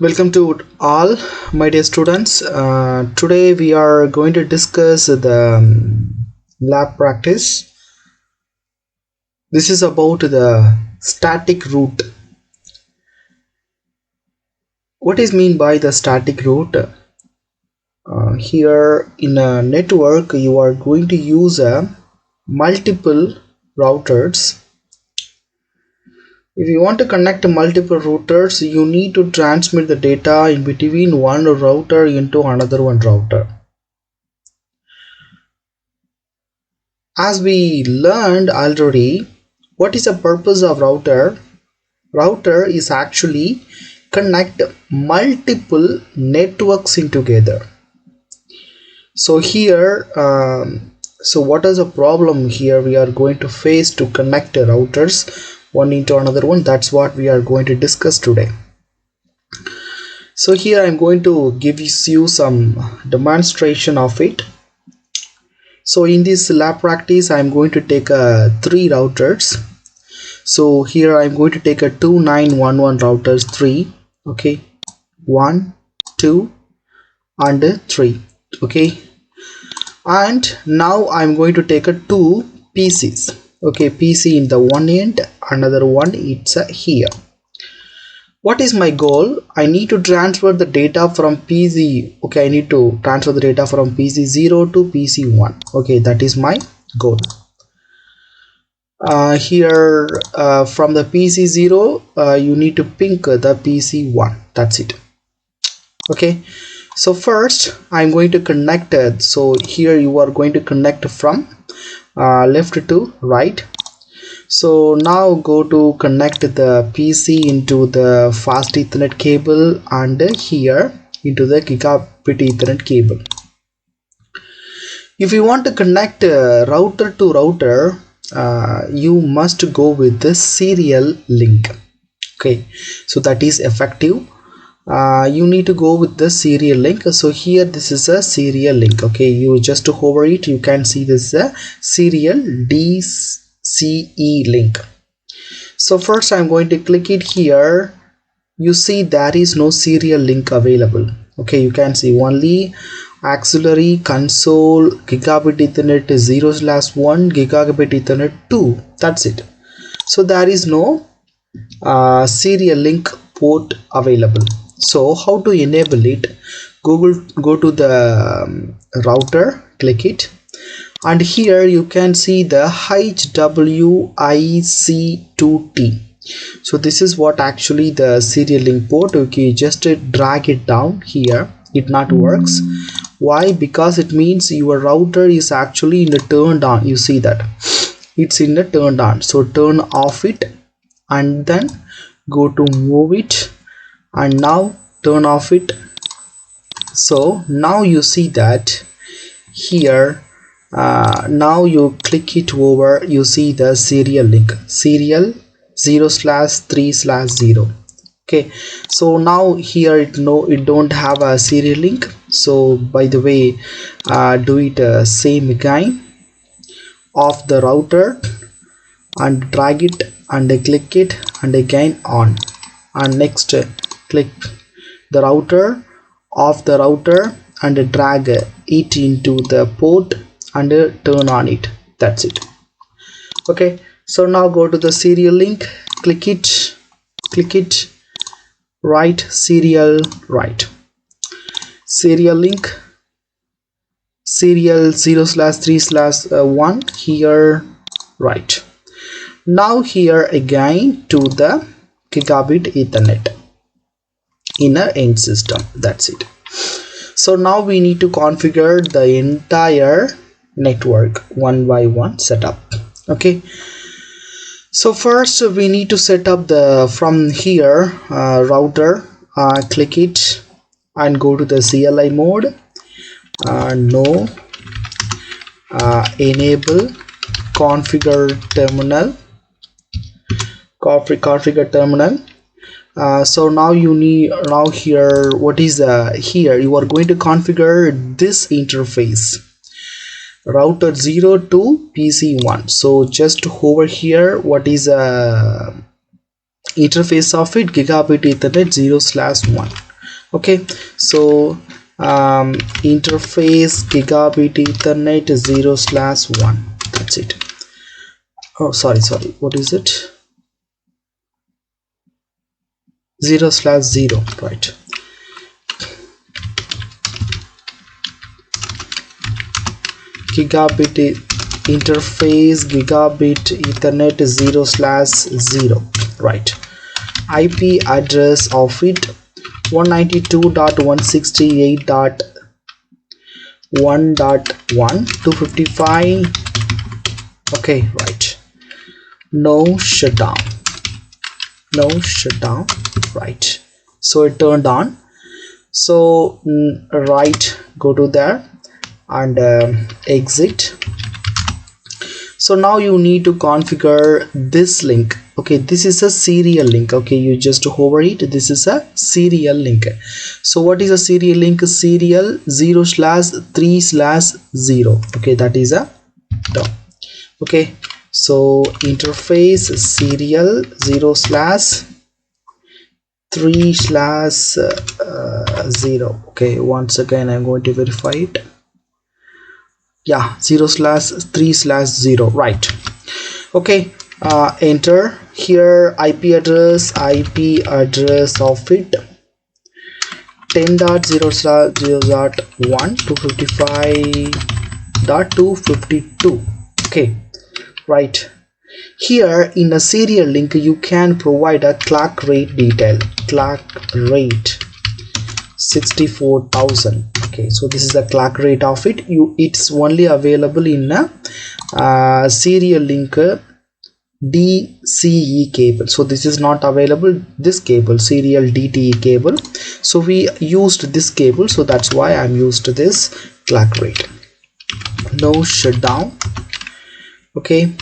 Welcome to all my dear students. Today we are going to discuss the lab practice. This is about the static root. What is mean by the static root? Here in a network you are going to use multiple routers. If you want to connect multiple routers, you need to transmit the data in between one router into another one router. As we learned already, what is the purpose of router? Router is actually connect multiple networks in together. So here, what is the problem here we are going to face to connect the routers one into another one? That's what we are going to discuss today. So here I'm going to give you some demonstration of it. So in this lab practice I'm going to take 3 routers. So here I'm going to take a 2911 routers 3, okay, 1 2 and 3, okay, and now I'm going to take a 2 PCs. Okay, PC in the one end, another one it's here. What is my goal? I need to transfer the data from PC. Okay, I need to transfer the data from PC 0 to PC 1. Okay, that is my goal. Here from the PC 0 you need to ping the PC 1. That's it. Okay, so first I'm going to connect it. So here you are going to connect from left to right. So now go to connect the PC into the fast Ethernet cable and here into the gigabit Ethernet cable. If you want to connect router to router, you must go with the serial link. Okay, so that is effective. You need to go with the serial link. So here this is a serial link. Okay, you just hover it, you can see this is a serial DCE link. So first I'm going to click it here. You see there is no serial link available. Okay, you can see only auxiliary console gigabit Ethernet 0/1 gigabit Ethernet 2. That's it. So there is no serial link port available. So how to enable it? Go to the router, click it, and here you can see the HWIC2T. so this is what actually the serial link port. Okay, just drag it down here. It not works. Why? Because it means your router is actually in the turned on. You see that it's in the turned on. So turn off it and then go to move it and now turn off it. So now you see that here now you click it over, you see the serial link, serial 0/3/0. okay, so now here it don't have a serial link. So by the way, do it same again off the router and drag it and click it and again on, and next click the router, off the router and drag it into the port and turn on it. That's it. Okay, so now go to the serial link, click it, right, serial, right, serial link, serial 0/3/1 here, right. Now here again to the gigabit Ethernet in a end system. That's it. So now we need to configure the entire network one by one setup. Okay, so first we need to set up the from here router. Click it and go to the CLI mode. No, enable configure terminal. Configure terminal. So now you need, now here what is here you are going to configure this interface, router 0 to PC 1. So just hover here, what is interface of it, gigabit Ethernet 0/1. Okay, so interface gigabit ethernet 0/1, that's it. Oh, sorry, what is it? 0/0, right? Gigabit interface gigabit ethernet 0/0, right? IP address of it 192.168.1.1 255. Okay, right. No shutdown, right? So it turned on. So right, go to there and exit. So now you need to configure this link. Okay, this is a serial link. Okay, you just hover it. This is a serial link. So what is a serial link? Serial 0/3/0. Okay, that is a term. Okay, so interface serial 0/3/0. Okay, once again I'm going to verify it. Yeah, 0/3/0, right? Okay, enter here. IP address of it 10.0/0.1 255.252. okay, right. Here in a serial link you can provide a clock rate detail. Clock rate 64,000. okay, so this is the clock rate of it. It's only available in a serial link DCE cable. So this is not available, this cable, serial DTE cable. So we used this cable, so that's why I'm used to this clock rate. No shutdown. Okay,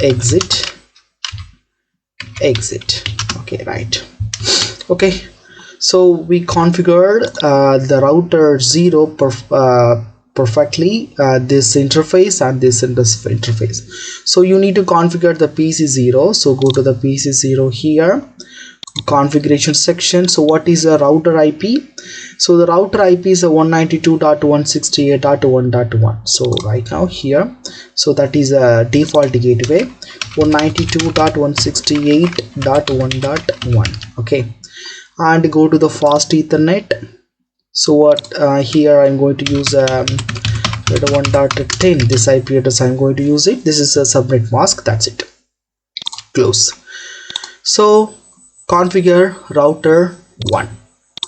exit. Okay, right. Okay, so we configured the router 0 perfectly, this interface and this interface. So you need to configure the PC0. So go to the PC0 here, configuration section. So what is a router IP? So the router IP is a 192.168.1.1. so right now here, so that is a default gateway 192.168.1.1. okay, and go to the fast ethernet. So what here I'm going to use 1.10, this IP address I'm going to use it. This is a subnet mask, that's it. Close. So configure router 1,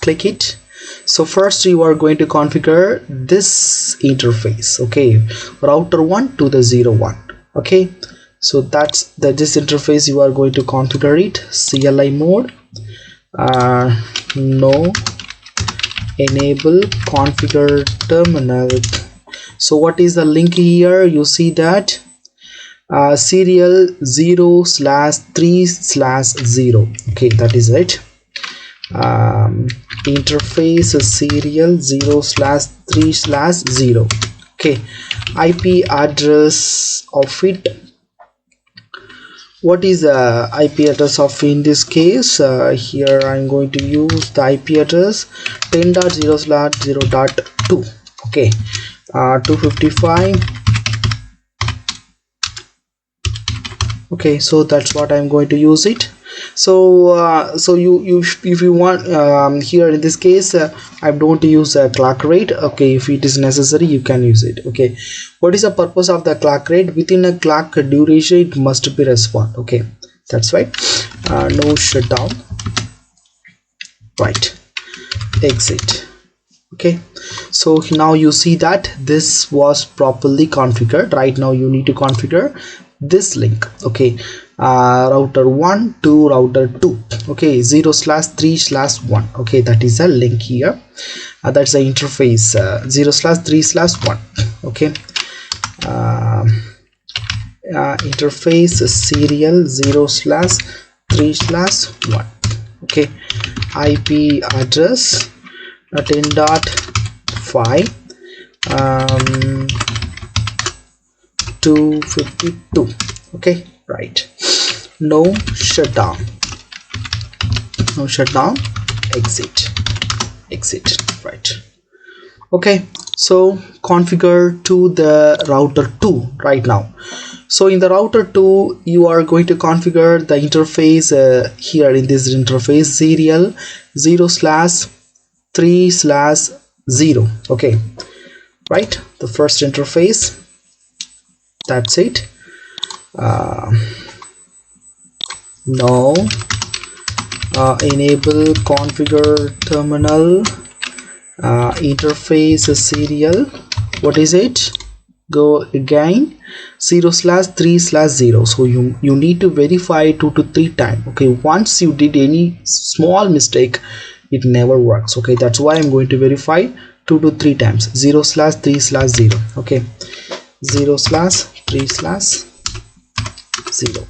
click it. So first you are going to configure this interface. Okay, router 1 to the 01. okay, so that's this interface you are going to configure it. CLI mode, no, enable configure terminal. So what is the link here? You see that serial 0/3/0. okay, that is it. Interface serial 0/3/0. okay, IP address of it. What is the IP address of in this case? Here I'm going to use the IP address 10.0/0.2. okay, 255. okay, so that's what I'm going to use it. So you if you want, here in this case I don't use a clock rate. okay, if it is necessary you can use it. okay, what is the purpose of the clock rate? Within a clock duration it must be respond. okay, that's right. No shutdown, right, exit. okay, so now you see that this was properly configured. Right now you need to configure this link. okay, router 1 to router 2. okay, 0/3/1. okay, that is a link here. That's the interface 0/3/1. okay, interface serial 0/3/1. okay, IP address 10.5 252. okay, right. No shutdown, exit. exit. Right. Okay, so configure to the router 2 right now. So in the router 2 you are going to configure the interface here in this interface serial 0/3/0. Okay, right, the first interface, that's it. Now enable configure terminal interface serial, what is it, go again 0/3/0. so you need to verify 2 to 3 times. Okay, once you did any small mistake it never works. Okay, that's why I'm going to verify 2 to 3 times. 0/3/0. okay, 0/3/0.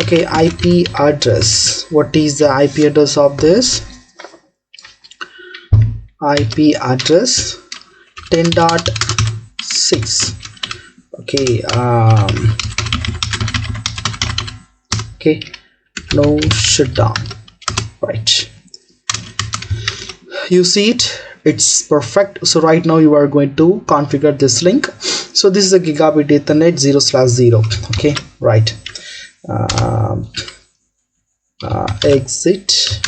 okay, IP address, what is the IP address of this? IP address 10.6. okay, okay, no shutdown. Right, you see it, it's perfect. So right now you are going to configure this link. So this is a gigabit Ethernet 0/0. okay, right, exit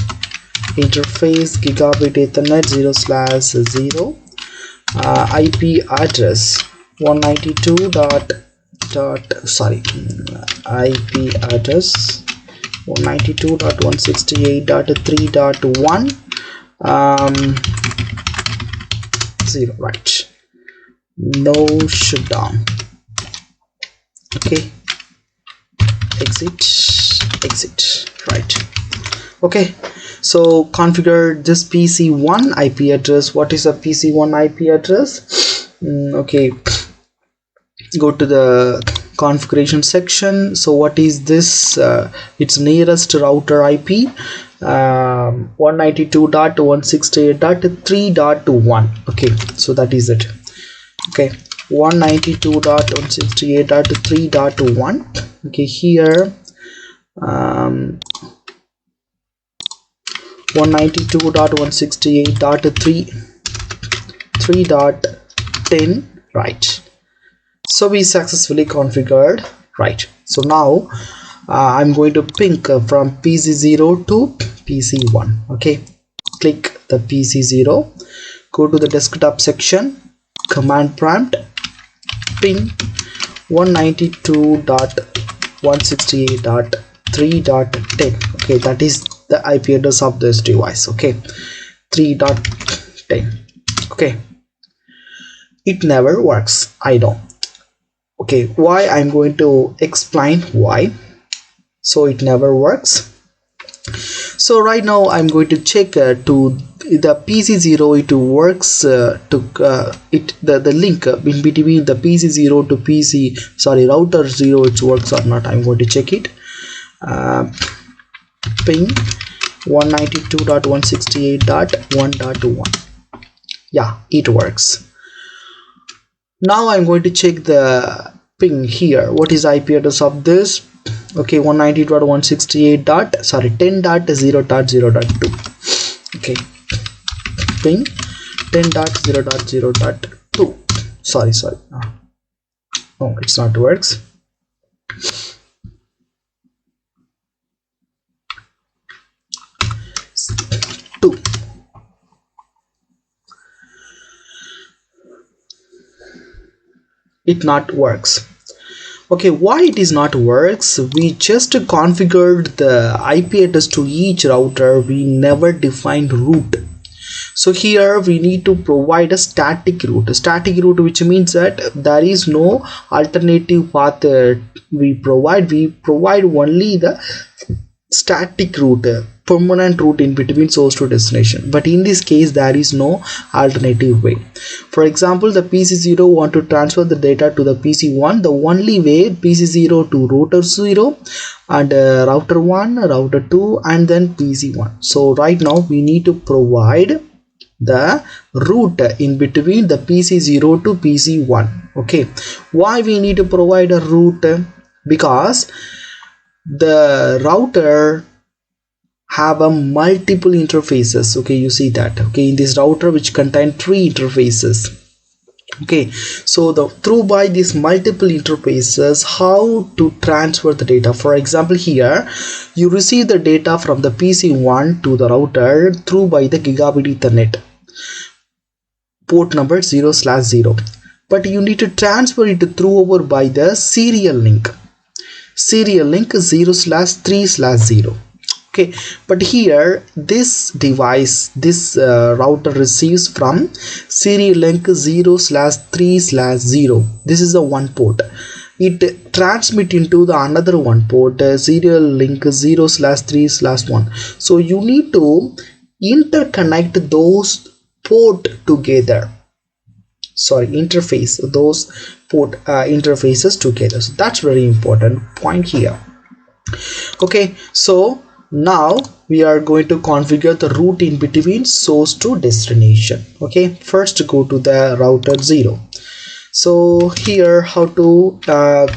interface gigabit Ethernet 0/0. IP address 192 IP address 192.168.3.1 0. right, no shutdown. okay, exit. Right, okay, so configure this PC1 IP address. What is a PC1 IP address? Okay, go to the configuration section. So what is this? It's nearest router IP 192.168.3.1. okay, so that is it. okay, 192.168.3.1. okay, here 192.168.3.10. right, so we successfully configured. right, so now I'm going to ping from PC0 to PC1. okay, click the PC0, go to the desktop section, command prompt ping 192.168.3.10. okay, that is the IP address of this device. okay, 3.10. okay, it never works, I know. okay, why? I'm going to explain why. So it never works. So right now I'm going to check to the PC0 it works the link in between the PC0 to router 0, it works or not. I'm going to check it. Ping 192.168.1.1. yeah, it works. Now I'm going to check the ping here. What is IP address of this? okay, 192.168.10.0.0.2. okay, ping 10.0.0.2. sorry no, it's not works. 2. it not works. okay, why it is not works? We just configured the IP address to each router, we never defined root. So here we need to provide a static root, which means that there is no alternative path we provide only the static route, permanent route in between source to destination. But in this case there is no alternative way. For example, the PC0 want to transfer the data to the PC1, the only way PC0 to router 0 and router 1, router 2 and then PC1. So right now we need to provide the route in between the PC0 to PC1. okay, why we need to provide a route? Because the router have a multiple interfaces. Okay, you see that, okay, in this router which contain 3 interfaces. Okay, so through by these multiple interfaces, how to transfer the data. For example, here you receive the data from the PC1 to the router through by the gigabit Ethernet port number 0/0, but you need to transfer it through over by the serial link 0/3/0. Okay, but here this device, this router receives from serial link 0/3/0. This is the one port. It transmit into the another one port, serial link 0/3/1. So you need to interconnect those port together. Sorry, interface those port interfaces together. So that's very important point here. Okay, so now we are going to configure the route in between source to destination. Okay, first go to the router 0. So here how to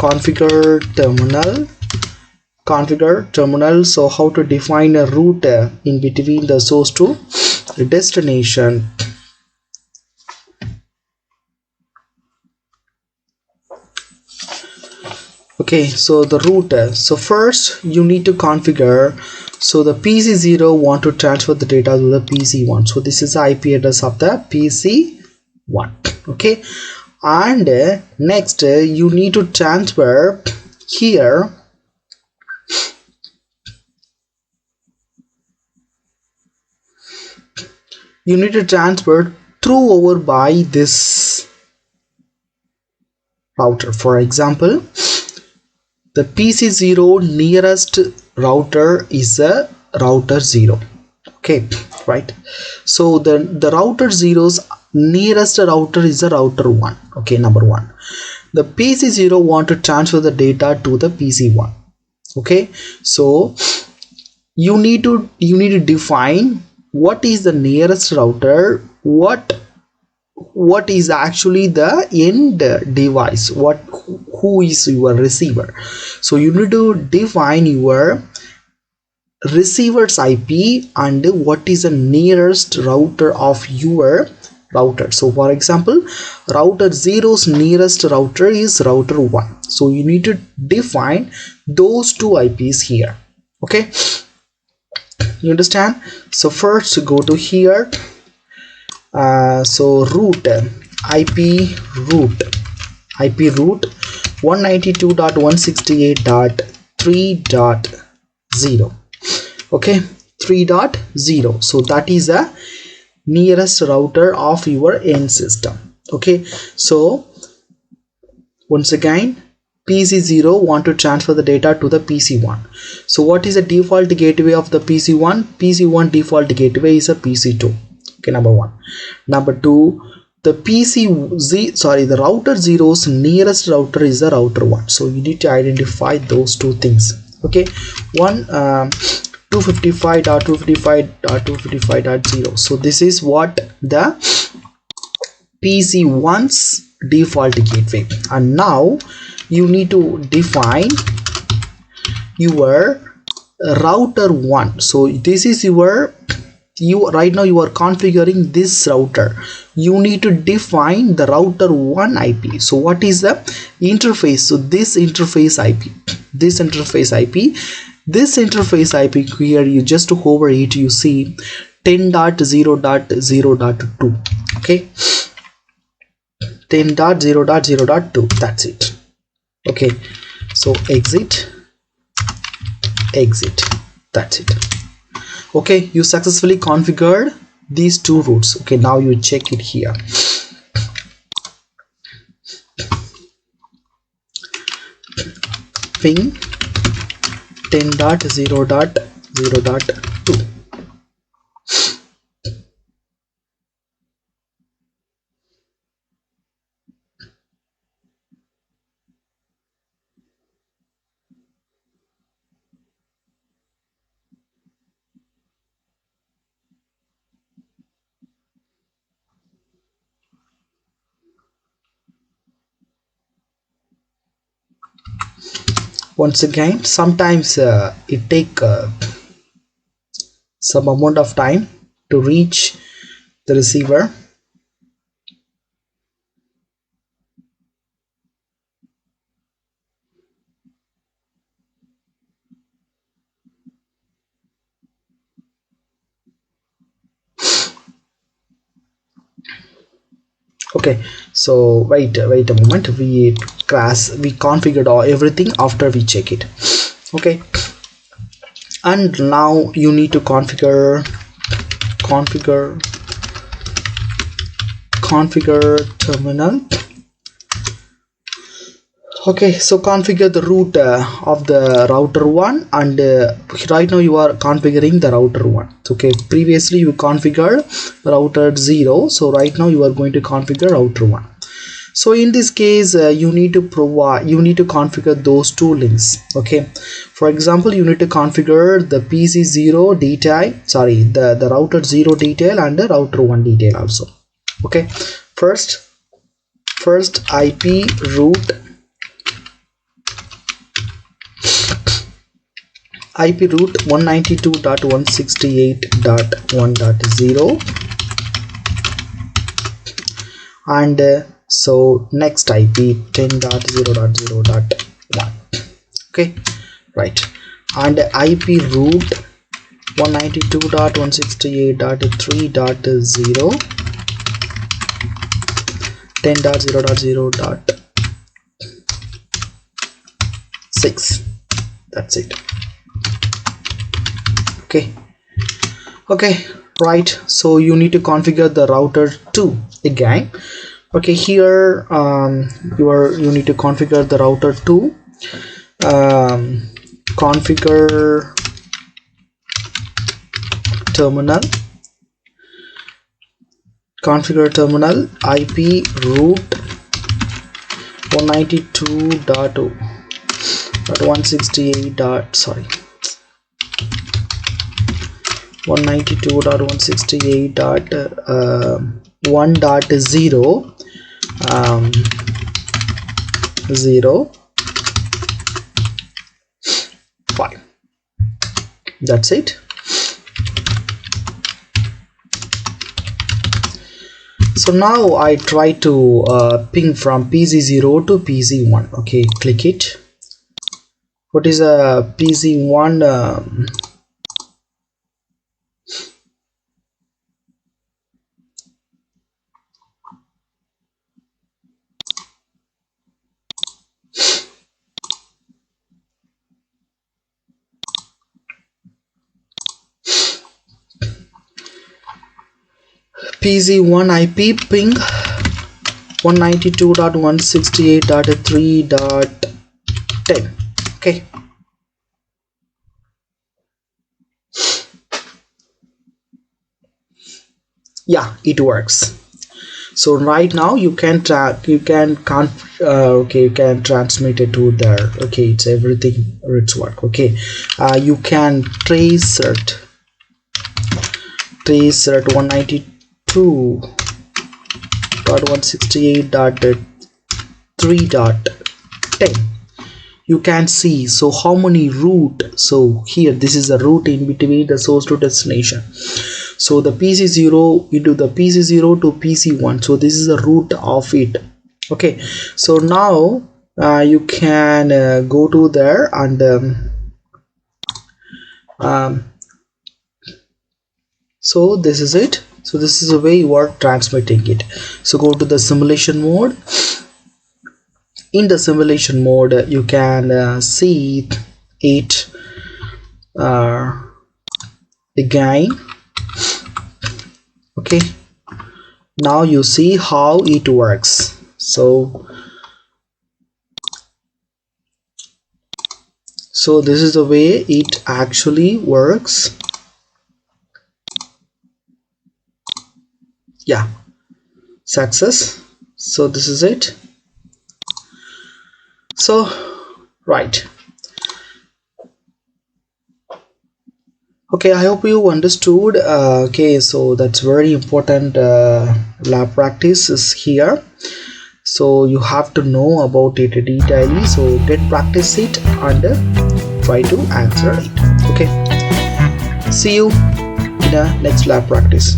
configure terminal. So how to define a route in between the source to the destination. Okay, so the router. So first you need to configure. So the PC0 want to transfer the data to the PC1. So this is the IP address of the PC1. Okay, and next you need to transfer here. You need to transfer through over by this router. For example, the PC0 nearest router is a router 0. Okay, right? So the router 0's nearest router is a router 1. Okay, number 1. The PC0 want to transfer the data to the PC1. Okay, so you need to define what is the nearest router, what is actually the end device, who is your receiver. So you need to define your receiver's IP and what is the nearest router of your router. So for example, router 0's nearest router is router 1. So you need to define those two IPs here. Okay, you understand? So first go to here. So root IP root 192.168.3.0. okay, 3.0. so that is the nearest router of your end system. Okay, so once again, PC0 want to transfer the data to the PC1. So what is the default gateway of the PC1? PC1 default gateway is a PC2. Okay, number 1. Number 2, the the router 0's nearest router is the router 1. So you need to identify those two things. Okay, one 255.255.255.0. so this is what the PC1's default gateway. And now you need to define your router 1. So this is right now you are configuring this router. You need to define the router 1 IP. So what is the interface? So this interface IP here, you just hover it, you see 10.0.0.2. okay, 10.0.0.2. that's it. Okay, so exit, that's it. Okay, you successfully configured these two routes. Okay, now you check it here. Ping 10.0.0.2. Once again, sometimes it take some amount of time to reach the receiver. Okay, so wait a moment, we configured everything after we check it. Okay, and now you need to configure terminal. Okay, so configure the root of the router 1, and right now you are configuring the router 1. Okay, previously you configured router 0, so right now you are going to configure router 1. So in this case you need to configure those two links. Okay, for example, you need to configure the PC0 detail, sorry, the router 0 detail and the router 1 detail also. Okay, first IP root 192.168.1.0, and so next IP 10.0.0.1. okay, right, and IP root 192.168.3.0 10.0.0.6. that's it. Okay, right, so you need to configure the router 2 again. Okay, here you need to configure the router 2. Configure terminal IP root 192.168.1.0.0.5. that's it. So now I try to ping from PC0 to PC1. okay, click it. What is a PC1? PC1 IP ping 192.168.3.10. okay, yeah, it works. So right now you can transmit it to there. okay, it's everything, it's work. okay, you can trace it 192.168.3.10. you can see, so how many root, so here this is a root in between the source to destination. So the PC0 into the PC0 to PC1, so this is the root of it. okay, so now you can go to there and so this is it. So this is the way you are transmitting it. So go to the simulation mode. In the simulation mode you can see it again. okay, now you see how it works. So this is the way it actually works. yeah, success. So this is it. So right, okay, I hope you understood. Okay, so that's very important. Lab practice is here, so you have to know about it detailedly. So get practice it and try to answer it. okay, see you. in a next lab practice.